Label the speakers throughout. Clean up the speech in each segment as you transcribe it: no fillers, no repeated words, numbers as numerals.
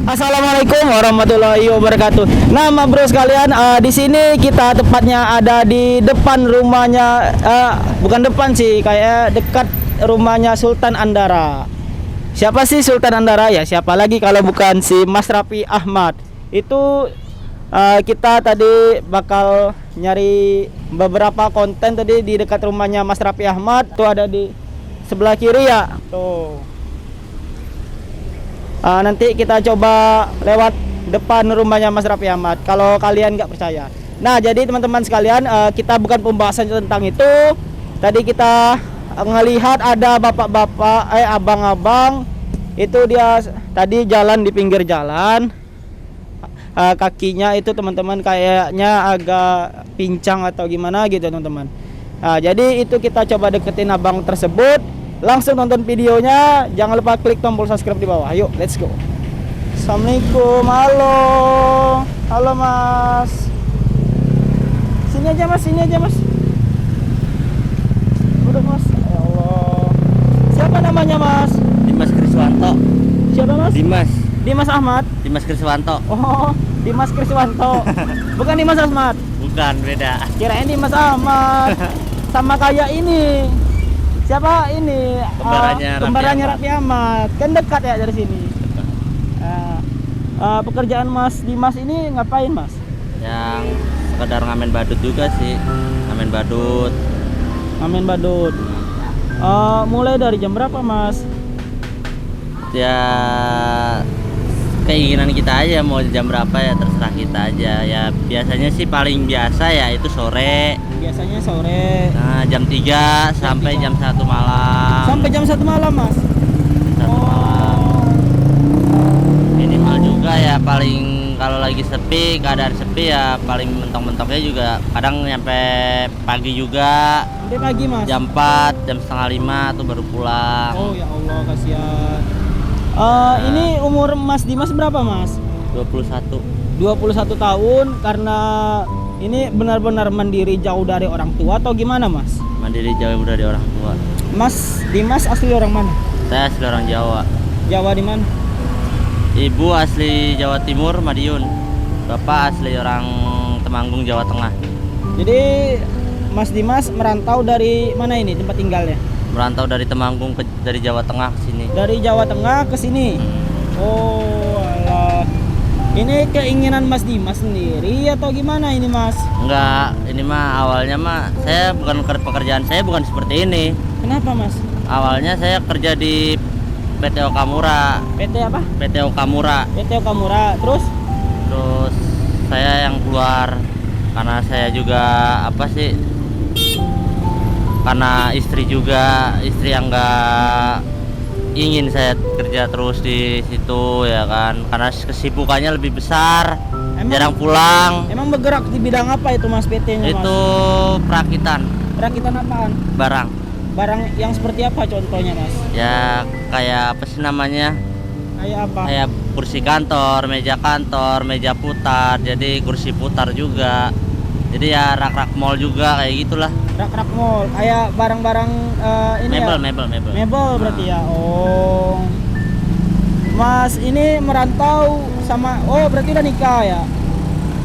Speaker 1: Assalamualaikum warahmatullahi wabarakatuh. Nah, bro sekalian, di sini kita tepatnya ada di depan rumahnya, bukan depan sih, kayak dekat rumahnya Sultan Andara. Siapa sih Sultan Andara ya? Siapa lagi kalau bukan si Mas Raffi Ahmad. Itu kita tadi bakal nyari beberapa konten tadi di dekat rumahnya Mas Raffi Ahmad. Tuh ada di sebelah kiri ya. Tuh. Nanti kita coba lewat depan rumahnya Mas Raffi Ahmad kalau kalian nggak percaya. Nah, jadi teman-teman sekalian, kita bukan pembahasan tentang itu. Tadi kita ngelihat ada bapak-bapak, abang-abang, itu dia tadi jalan di pinggir jalan. Kakinya itu teman-teman kayaknya agak pincang atau gimana gitu teman-teman. Nah, jadi itu kita coba deketin abang tersebut. Langsung nonton videonya, jangan lupa klik tombol subscribe di bawah. Yuk, let's go. Assalamualaikum, halo mas. Sini aja mas. Udah mas, ya Allah. Siapa namanya mas?
Speaker 2: Dimas Kriswanto.
Speaker 1: Siapa mas? Dimas Ahmad.
Speaker 2: Dimas Kriswanto.
Speaker 1: Oh, Dimas Kriswanto. Bukan Dimas Ahmad.
Speaker 2: Bukan, beda.
Speaker 1: Kirain Dimas Ahmad. Sama kayak ini. Siapa ini? Kembarannya Raffi Ahmad. Kan dekat ya dari sini. Pekerjaan Mas Dimas ini ngapain mas?
Speaker 2: Yang sekedar ngamen badut juga sih. Ngamen badut.
Speaker 1: Mulai dari jam berapa mas?
Speaker 2: Ya keinginan kita aja mau jam berapa ya, terserah kita aja. Ya biasanya sih paling biasa ya itu sore.
Speaker 1: Biasanya sore.
Speaker 2: Nah, jam 3 sampai jam 1 malam.
Speaker 1: Sampai jam 1 malam mas?
Speaker 2: Malam. Minimal juga ya, paling kalau lagi sepi, keadaan sepi ya paling mentok-mentoknya juga kadang nyampe pagi juga.
Speaker 1: Sampai pagi mas?
Speaker 2: Jam 4, jam setengah 5 tuh baru pulang.
Speaker 1: Oh ya Allah, kasihan. Ini umur Mas Dimas berapa mas?
Speaker 2: 21.
Speaker 1: 21 tahun. Karena ini benar-benar mandiri jauh dari orang tua atau gimana mas?
Speaker 2: Mandiri jauh dari orang tua.
Speaker 1: Mas Dimas asli orang mana?
Speaker 2: Saya asli orang Jawa.
Speaker 1: Jawa di mana?
Speaker 2: Ibu asli Jawa Timur, Madiun. Bapak asli orang Temanggung, Jawa Tengah.
Speaker 1: Jadi Mas Dimas merantau dari mana ini tempat tinggalnya?
Speaker 2: Merantau dari Temanggung dari Jawa Tengah ke sini.
Speaker 1: Dari Jawa Tengah ke sini. Oh, alah. Ini keinginan Mas Dimas sendiri atau gimana ini mas?
Speaker 2: Enggak, ini mah awalnya mah saya bukan, pekerjaan saya bukan seperti ini.
Speaker 1: Kenapa mas?
Speaker 2: Awalnya saya kerja di PT Okamura.
Speaker 1: PT apa?
Speaker 2: PT Okamura.
Speaker 1: PT Okamura. Terus
Speaker 2: saya yang keluar karena saya juga karena istri yang nggak ingin saya kerja terus di situ ya kan, karena kesibukannya lebih besar. Jarang pulang.
Speaker 1: Emang bergerak di bidang apa itu mas PT-nya mas?
Speaker 2: Itu perakitan
Speaker 1: apaan? Barang yang seperti apa contohnya mas?
Speaker 2: Ya kayak apa sih namanya,
Speaker 1: kayak apa?
Speaker 2: Kayak kursi kantor, meja putar, jadi kursi putar juga. Jadi ya rak-rak mall juga kayak gitulah.
Speaker 1: Rak-rak mall, kayak barang-barang ini mebel berarti ya. Oh, mas ini merantau sama, berarti udah nikah ya?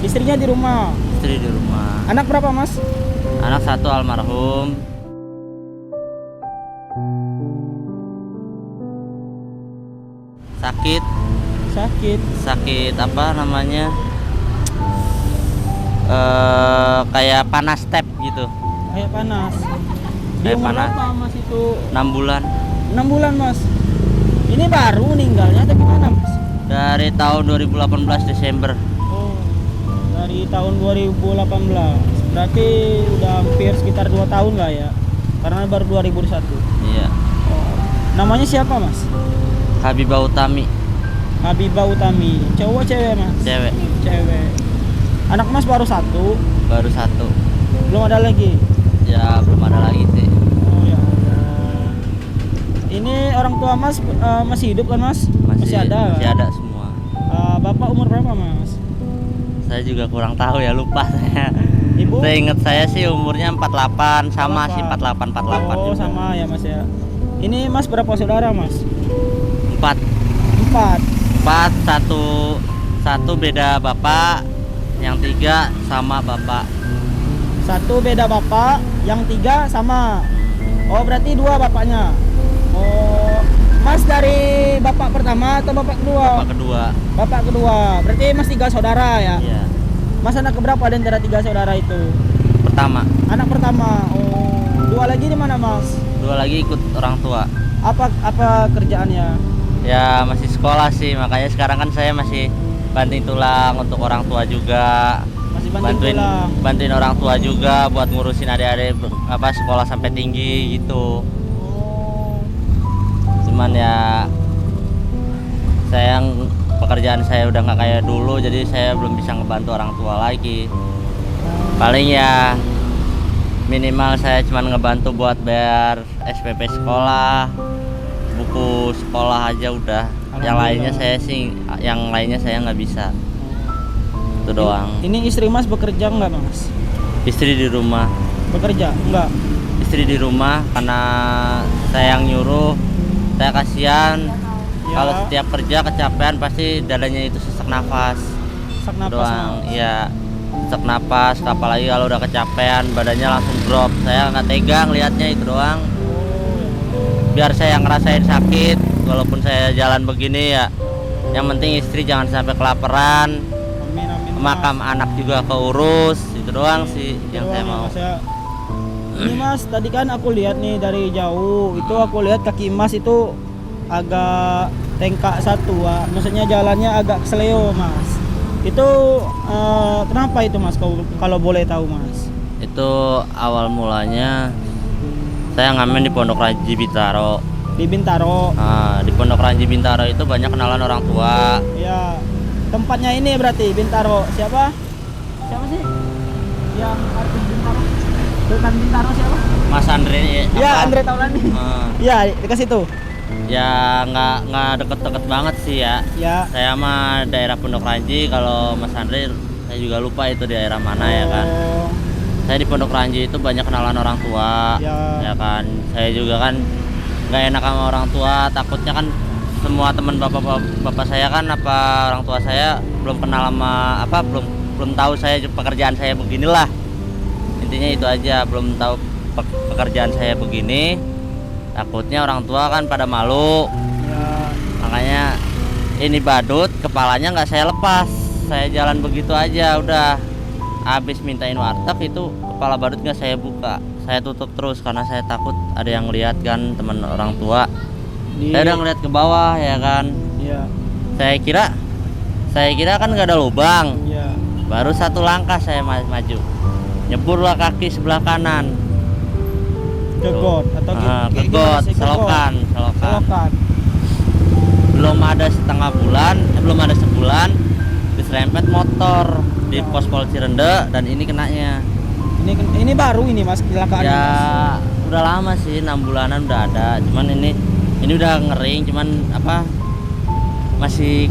Speaker 1: Istrinya di rumah?
Speaker 2: Istri di rumah.
Speaker 1: Anak berapa mas?
Speaker 2: Anak 1 almarhum. Sakit apa namanya, kayak panas step gitu.
Speaker 1: Kayak panas.
Speaker 2: Kayak
Speaker 1: umur
Speaker 2: panas.
Speaker 1: berapa mas itu?
Speaker 2: 6 bulan.
Speaker 1: 6 bulan mas. Ini baru meninggalnya atau gimana mas?
Speaker 2: Dari tahun 2018 Desember.
Speaker 1: Oh, dari tahun 2018. Berarti udah hampir sekitar 2 tahun lah ya. Karena baru 2021.
Speaker 2: Iya.
Speaker 1: Oh. Namanya siapa mas?
Speaker 2: Habibah Utami.
Speaker 1: Cowok cewek mas? Cewek. Anak mas baru satu?
Speaker 2: Baru 1.
Speaker 1: Belum ada lagi?
Speaker 2: Ya belum ada lagi sih.
Speaker 1: Oh ya Allah. Ini orang tua mas masih hidup kan mas? Masih ada?
Speaker 2: Masih ada semua.
Speaker 1: Bapak umur berapa mas?
Speaker 2: Saya juga kurang tahu ya, lupa saya.
Speaker 1: Ibu?
Speaker 2: Saya ingat saya sih umurnya 48, sama sih 48
Speaker 1: Oh
Speaker 2: juga.
Speaker 1: sama ya mas ya. Ini mas berapa saudara mas?
Speaker 2: 4. 4, satu beda bapak, yang 3 sama bapak.
Speaker 1: 1 beda bapak, yang 3 sama. Oh berarti 2 bapaknya. Oh Mas dari bapak pertama atau bapak kedua?
Speaker 2: Bapak kedua.
Speaker 1: Bapak kedua. Berarti Mas 3 saudara ya?
Speaker 2: Iya.
Speaker 1: Mas anak keberapa di antara 3 saudara itu?
Speaker 2: Pertama.
Speaker 1: Anak pertama. Oh 2 lagi di mana Mas?
Speaker 2: 2 lagi ikut orang tua.
Speaker 1: Apa kerjaannya?
Speaker 2: Ya masih sekolah sih, makanya sekarang kan saya masih banting tulang untuk orang tua juga.
Speaker 1: Masih bantuin tulang.
Speaker 2: Bantuin orang tua juga buat ngurusin adik-adik sekolah sampai tinggi gitu.
Speaker 1: Oh.
Speaker 2: Cuman ya sayang pekerjaan saya udah nggak kayak dulu, jadi saya belum bisa ngebantu orang tua lagi. Paling ya minimal saya cuma ngebantu buat bayar SPP sekolah, buku sekolah aja udah. Yang lainnya saya nggak bisa. Itu doang.
Speaker 1: Ini istri Mas bekerja nggak Mas?
Speaker 2: Istri di rumah.
Speaker 1: Bekerja? Enggak.
Speaker 2: Istri di rumah karena saya yang nyuruh. Saya kasihan.
Speaker 1: Ya.
Speaker 2: Kalau setiap kerja kecapean pasti dadanya itu sesak nafas.
Speaker 1: Sesak napas
Speaker 2: Doang.
Speaker 1: Mas.
Speaker 2: Iya. Sesak napas, apalagi kalau udah kecapean badannya langsung drop. Saya nggak tega ngelihatnya, itu doang. Biar saya ngerasain sakit walaupun saya jalan begini ya. Yang penting istri jangan sampai kelaparan.
Speaker 1: Amin, amin, Mas.
Speaker 2: Makam anak juga keurus. Itu doang sih yang
Speaker 1: Doang
Speaker 2: saya
Speaker 1: ya,
Speaker 2: mau.
Speaker 1: Mas, ya. Ini Mas, tadi kan aku lihat nih dari jauh, itu aku lihat kaki Mas itu agak tengkak satu, maksudnya jalannya agak kesleo Mas. Itu kenapa itu Mas, kalau boleh tahu Mas?
Speaker 2: Itu awal mulanya saya ngamen di Pondok Ranji Bintaro.
Speaker 1: Di Bintaro.
Speaker 2: Nah, di Pondok Ranji Bintaro itu banyak kenalan orang tua.
Speaker 1: Ya, tempatnya ini berarti Bintaro. Siapa? Siapa sih? Yang artis Bintaro? Sultan Bintaro siapa?
Speaker 2: Mas Andre.
Speaker 1: Ya, Andre Taulani. Ya, dekat situ.
Speaker 2: Ya nggak deket-deket banget sih ya.
Speaker 1: Ya.
Speaker 2: Saya mah daerah Pondok Ranji. Kalau Mas Andre saya juga lupa itu di daerah mana ya kan.
Speaker 1: Oh,
Speaker 2: Saya di Pondok Ranji itu banyak kenalan orang tua.
Speaker 1: Ya.
Speaker 2: Ya kan. Saya juga kan nggak enak sama orang tua. Takutnya kan semua teman bapak saya kan orang tua saya belum kenal sama belum tahu saya pekerjaan saya beginilah. Intinya itu aja, belum tahu pekerjaan saya begini. Takutnya orang tua kan pada malu.
Speaker 1: Ya.
Speaker 2: Makanya ini badut kepalanya nggak saya lepas, saya jalan begitu aja udah. Habis mintain warteg itu kepala badut nggak saya buka, saya tutup terus karena saya takut ada yang lihat kan, teman orang tua. Saya udah ngeliat ke bawah ya kan.
Speaker 1: Ya.
Speaker 2: Saya kira kan nggak ada lubang.
Speaker 1: Ya.
Speaker 2: Baru satu langkah saya maju, nyeburlah kaki sebelah kanan.
Speaker 1: Ke got atau
Speaker 2: Ke got, selokan. Belum ada sebulan diserempet motor di pos polisi Rende dan ini kenanya.
Speaker 1: Ini baru ini Mas kecelakaan
Speaker 2: Ya
Speaker 1: Mas.
Speaker 2: udah lama sih, 6 bulanan udah ada. Cuman ini udah ngering, cuman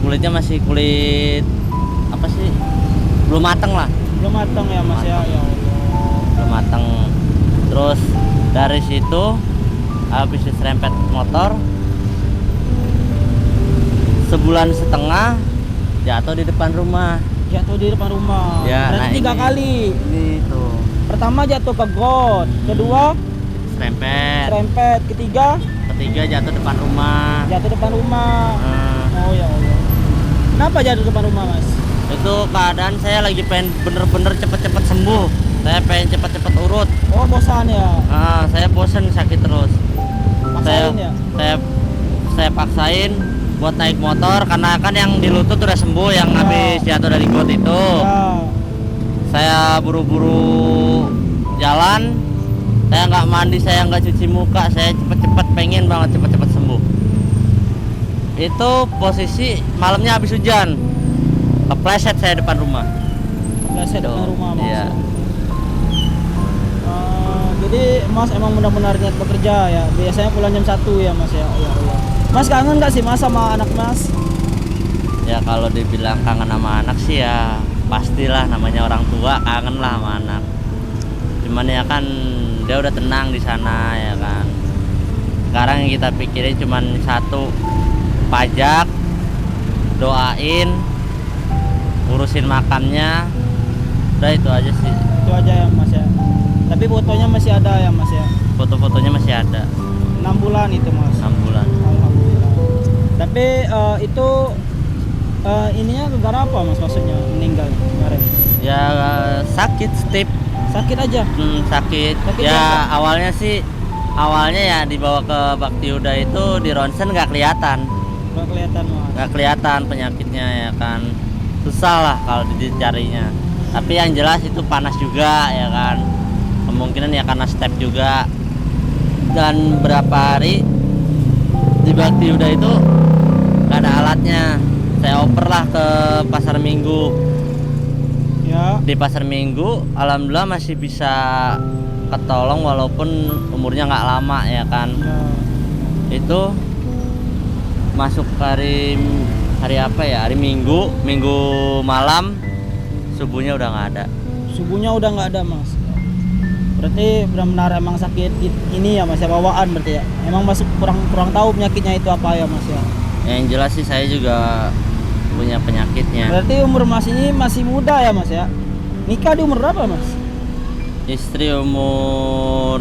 Speaker 2: kulitnya masih kulit belum mateng lah.
Speaker 1: Belum matang ya Mas ya. Ya Allah.
Speaker 2: Belum mateng. Terus dari situ habis diserempet motor, sebulan setengah jatuh di depan rumah.
Speaker 1: Jatuh di depan rumah.
Speaker 2: Ya,
Speaker 1: Berarti 3 kali.
Speaker 2: Ini tuh.
Speaker 1: Pertama jatuh ke got, kedua serempet, ketiga
Speaker 2: jatuh depan rumah.
Speaker 1: jatuh depan rumah.
Speaker 2: Nah,
Speaker 1: Oh ya Allah. Kenapa jatuh depan rumah Mas?
Speaker 2: itu keadaan saya lagi pengen bener-bener cepet-cepet sembuh. Saya pengen cepet-cepet urut.
Speaker 1: Oh bosan ya.
Speaker 2: Saya bosen sakit terus.
Speaker 1: Maksain ya.
Speaker 2: Saya paksain buat naik motor karena kan yang di lutut udah sembuh, yang habis jatuh dari got itu.
Speaker 1: Ya.
Speaker 2: Saya buru-buru jalan, saya nggak mandi, saya nggak cuci muka, saya cepet-cepet pengen banget cepet-cepet sembuh. Itu posisi malamnya habis hujan, kepleset saya depan rumah.
Speaker 1: Kepleset depan rumah Mas.
Speaker 2: Iya.
Speaker 1: Jadi Mas emang benar-benar niat bekerja ya. Biasanya pulang jam 1 ya Mas ya. Ya Allah. Mas kangen nggak sih Mas sama anak Mas?
Speaker 2: Ya kalau dibilang kangen sama anak sih ya pastilah, namanya orang tua kangen lah sama anak. Cuman ya kan dia udah tenang di sana ya kan. Sekarang yang kita pikirin cuman satu, pajak doain, urusin makamnya, udah itu aja sih.
Speaker 1: Itu aja ya Mas ya. Tapi fotonya masih ada ya Mas ya.
Speaker 2: Foto-fotonya masih ada.
Speaker 1: 6 bulan itu Mas.
Speaker 2: 6 bulan.
Speaker 1: Alhamdulillah. Tapi itu ininya gara apa Mas, maksudnya meninggal kemarin?
Speaker 2: Ya sakit stip.
Speaker 1: Sakit aja.
Speaker 2: Sakit.
Speaker 1: Sakit
Speaker 2: Ya
Speaker 1: biasa?
Speaker 2: awalnya ya dibawa ke Bakti Uda itu di ronsen nggak kelihatan.
Speaker 1: Nggak kelihatan Mas.
Speaker 2: Nggak kelihatan penyakitnya ya kan. Susah lah kalau dicarinya. Tapi yang jelas itu panas juga ya kan. Kemungkinan ya karena step juga. Dan berapa hari di Bakti Uda itu nggak ada alatnya. Saya oper lah ke Pasar Minggu.
Speaker 1: Ya.
Speaker 2: Di Pasar Minggu alhamdulillah masih bisa ketolong walaupun umurnya nggak lama ya kan.
Speaker 1: Ya.
Speaker 2: Itu masuk hari apa ya, hari Minggu malam, subuhnya udah nggak ada.
Speaker 1: Subuhnya udah nggak ada Mas. Berarti benar-benar emang sakit ini ya Mas ya, bawaan berarti ya. Emang masuk kurang tahu penyakitnya itu apa ya Mas ya.
Speaker 2: Yang jelas sih saya juga punya penyakitnya.
Speaker 1: Berarti umur Mas ini masih muda ya Mas ya. Nikah di umur berapa Mas?
Speaker 2: Istri umur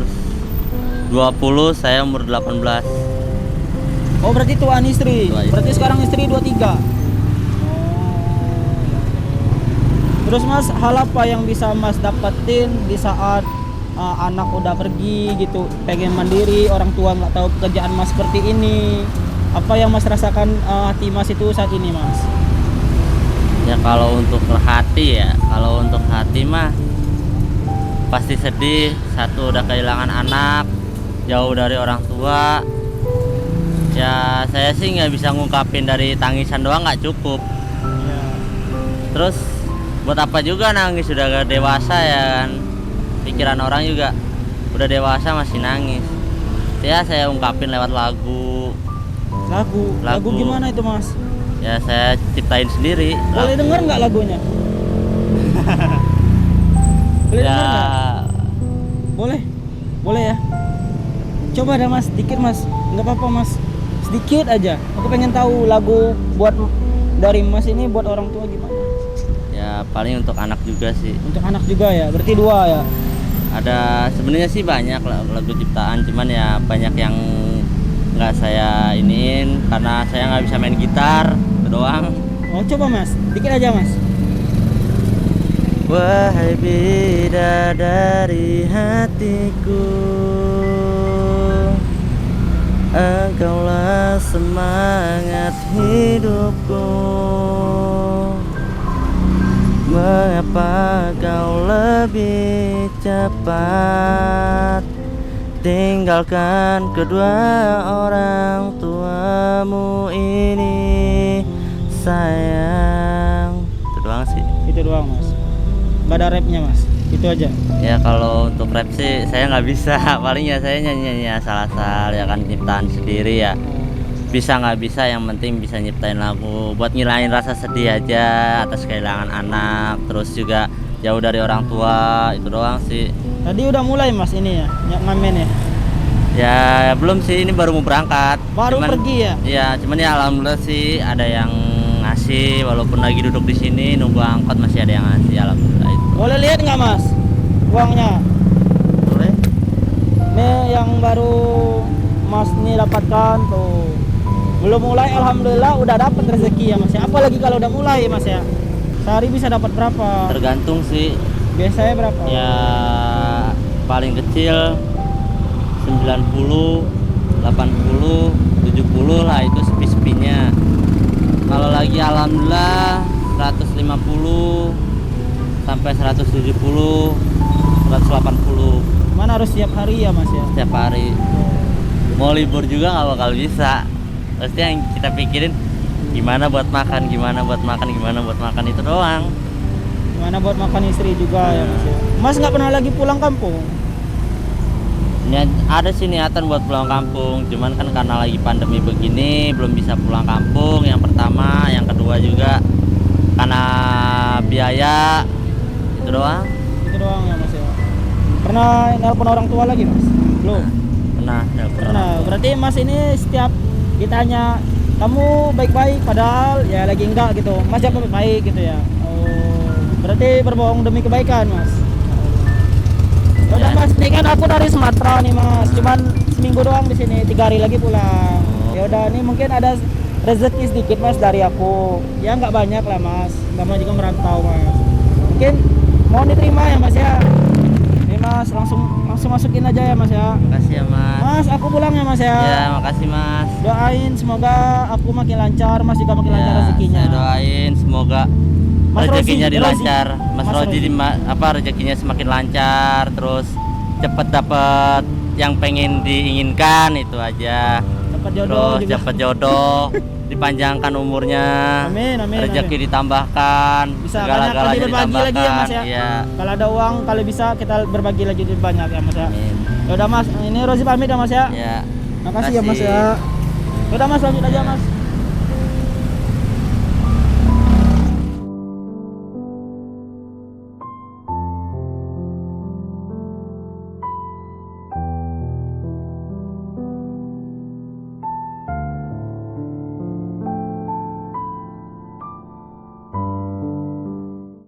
Speaker 2: 20, saya umur 18.
Speaker 1: Oh berarti tuan istri.
Speaker 2: Tua istri.
Speaker 1: Berarti sekarang istri 23. Terus Mas, hal apa yang bisa Mas dapetin di saat anak udah pergi gitu, pengen mandiri, orang tua nggak tahu pekerjaan Mas seperti ini? Apa yang Mas rasakan hati Mas itu saat ini Mas?
Speaker 2: Ya kalau untuk hati mah pasti sedih. Satu, udah kehilangan anak, jauh dari orang tua. Ya saya sih nggak bisa ngungkapin, dari tangisan doang nggak cukup.
Speaker 1: Ya.
Speaker 2: Terus buat apa juga nangis, udah gak dewasa ya kan. Pikiran orang juga udah dewasa masih nangis. Ya saya ungkapin lewat lagu.
Speaker 1: Lagu gimana itu Mas?
Speaker 2: Ya saya ciptain sendiri.
Speaker 1: Boleh
Speaker 2: lagu.
Speaker 1: denger nggak lagunya? Boleh
Speaker 2: Ya
Speaker 1: denger nggak? Boleh ya. Coba dah Mas, dikit Mas, nggak apa-apa Mas, sedikit aja. Aku pengen tahu lagu buat dari Mas ini buat orang tua gimana?
Speaker 2: ya paling untuk anak juga sih.
Speaker 1: Untuk anak juga ya, berarti 2 ya.
Speaker 2: Ada sebenarnya sih banyak lagu ciptaan, cuman ya banyak yang nggak saya iniin karena saya nggak bisa main gitar, itu doang.
Speaker 1: Oh coba Mas, dikit aja Mas.
Speaker 2: Wahai bidadari hatiku, engkaulah semangat hidupku. Mengapa kau lebih cepat tinggalkan kedua orang tuamu ini, sayang? Itu doang sih.
Speaker 1: Itu doang Mas. Gak ada rapnya Mas, itu aja.
Speaker 2: Ya kalau untuk rap sih saya nggak bisa. Paling ya saya nyanyi asal-asal ya kan, ciptaan sendiri ya. Bisa nggak bisa, yang penting bisa nyiptain lagu buat ngilangin rasa sedih aja atas kehilangan anak, terus juga jauh dari orang tua, itu doang sih.
Speaker 1: Tadi udah mulai Mas ini ya, ngamen ya.
Speaker 2: Ya belum sih, ini baru mau berangkat.
Speaker 1: Baru pergi ya?
Speaker 2: Iya, cuman ya alhamdulillah sih ada yang ngasih, walaupun lagi duduk di sini nunggu angkot masih ada yang ngasih, alhamdulillah itu.
Speaker 1: Boleh lihat nggak Mas uangnya?
Speaker 2: Boleh.
Speaker 1: Ini yang baru Mas ini dapatkan tuh. Belum mulai alhamdulillah udah dapat rezeki ya Mas ya. Apalagi kalau udah mulai Mas ya. Sehari bisa dapat berapa?
Speaker 2: Tergantung sih.
Speaker 1: Biasanya berapa?
Speaker 2: Ya paling kecil 90, 80, 70 lah, itu sepi-sepinya. Kalau lagi alhamdulillah 150 sampai 170, 180.
Speaker 1: Mana harus setiap hari ya Mas ya?
Speaker 2: Setiap hari. Mau libur juga nggak bakal bisa. Pasti yang kita pikirin gimana buat makan, itu doang.
Speaker 1: Gimana buat makan istri juga ya Mas ya. Mas nggak pernah lagi pulang kampung?
Speaker 2: Ada sih niatan buat pulang kampung, cuman kan karena lagi pandemi begini belum bisa pulang kampung. Yang pertama, yang kedua juga karena biaya, itu doang.
Speaker 1: Itu doang ya Mas ya. Pernah nelpon orang tua lagi Mas? Belum.
Speaker 2: Pernah nelpon.
Speaker 1: Pernah. Berarti Mas ini setiap ditanya kamu baik-baik padahal ya lagi enggak gitu. Mas siapa baik gitu ya. Oh, berarti berbohong demi kebaikan, Mas. Udah Mas, ini kan aku dari Sumatera nih Mas. Cuman seminggu doang di sini, 3 hari lagi pulang. Ya udah, ini mungkin ada rezeki sedikit Mas dari aku. Ya nggak banyak lah Mas. Namanya juga merantau Mas. Mungkin mau diterima ya Mas ya. Ini Mas, langsung masukin aja ya Mas ya.
Speaker 2: Makasih ya Mas.
Speaker 1: Mas, aku pulang ya Mas ya.
Speaker 2: Ya, makasih Mas.
Speaker 1: Doain semoga aku makin lancar, Mas juga makin lancar
Speaker 2: Ya,
Speaker 1: rezekinya.
Speaker 2: saya doain semoga
Speaker 1: Mas
Speaker 2: rezekinya
Speaker 1: Rozi,
Speaker 2: dilancar. Mas
Speaker 1: Mas
Speaker 2: Rozi
Speaker 1: Rozi.
Speaker 2: rezekinya semakin lancar, terus cepet dapet yang pengen diinginkan itu aja.
Speaker 1: Dapat jodoh
Speaker 2: Terus
Speaker 1: juga.
Speaker 2: dapat jodoh, dipanjangkan umurnya.
Speaker 1: Amin, amin,
Speaker 2: Rezeki
Speaker 1: amin.
Speaker 2: ditambahkan,
Speaker 1: Bisa
Speaker 2: segala-galanya
Speaker 1: banyak berbagi lagi ya
Speaker 2: ditambahkan.
Speaker 1: Mas ya.
Speaker 2: Iya.
Speaker 1: Kalau ada uang, kalau bisa kita berbagi lagi lebih banyak ya Mas ya.
Speaker 2: Amin.
Speaker 1: Ya udah Mas, ini Rozi pamit ya Mas ya.
Speaker 2: Ya.
Speaker 1: Makasih ya Mas ya. Udah Mas, lanjut aja Mas.